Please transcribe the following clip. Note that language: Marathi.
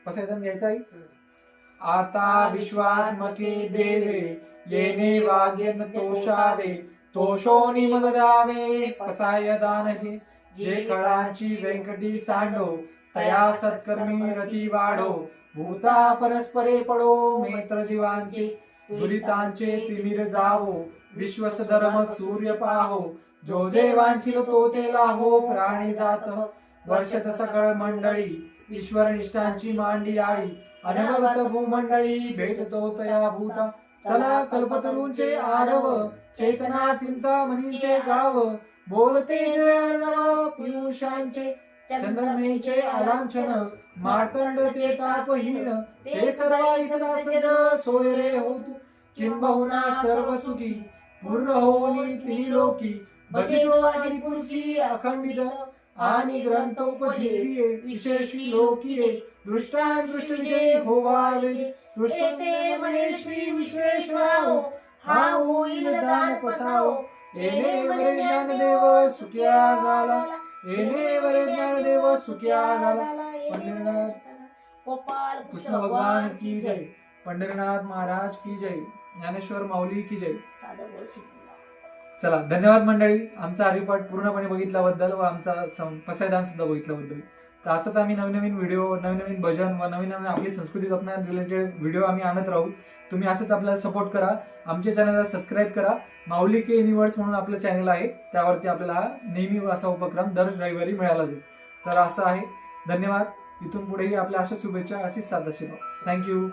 पसायदान घ्यायचा आहे. आता विश्वात्मके देवे येणे वागेन तोषावे, तोषोनी मद द्यावे पसायदान हे. जे कळांची व्यंकटी सांडो, तया सत्कर्मी रती वाढो. भूता परस्परे पडो, मेत्र जीवांचे दुरितांचे तिमिर जावो. विश्वस धर्म सूर्य पाहो, जो जे वांछिल तो ते लाहो. प्राणी जात वर्षत सकळ मंडळी, ईश्वर निष्ठांची मांडी आळी. अनवरत भूमंडळी भेटतो तया भूता. चला कल्पतरूंचे आरव, चेतना चिंतामणींचे गाव. बोलते जय अर्णव पियुषांचे, चंद्रमेचे आलांछन. मार्तंड ते तापहीन, ते सर्वाई सदा सजन. सोय रे हो तू किंबहुना सर्व सुखी, पूर्ण होनी तिन्ही लोकी. भजितो आदिपुरुषी अखंडित, आणि ग्रंथ उपजीविये. विशेषी लोकीये, दृष्टान दृष्ट विजय होवावे. दृष्टे म्हणे श्री विश्वेश्वराव, हा होईल दान पसाव. येणे वरे ज्ञानदेव सुख्या झाला, येणे वरे ज्ञानदेव सुख्या झाला. कृष्ण भगवान की जय. पंढरीनाथ महाराज की जय. ज्ञानेश्वर माऊली की जय. चला धन्यवाद मंडळी, आमचा हरिपाठ पूर्णपणे बघितल्याबद्दल व आमचा पसायदान सुद्धा बघितल्याबद्दल. तर असंच आम्ही नवीन नवीन व्हिडिओ, नवीन नवीन भजन व नवीन नवीन आपली संस्कृती जपण्या रिलेटेड व्हिडिओ आम्ही आणत राहू. तुम्ही असंच आपल्याला सपोर्ट करा. आमच्या चॅनलला सबस्क्राईब करा. माऊली के युनिवर्स म्हणून आपलं चॅनल आहे, त्यावरती आपल्याला नेहमी असा उपक्रम दर रविवारी मिळाला जाईल. तर असं आहे. धन्यवाद. इथून पुढेही आपल्या अशा शुभेच्छा, अशीच साथ असेल. थँक्यू.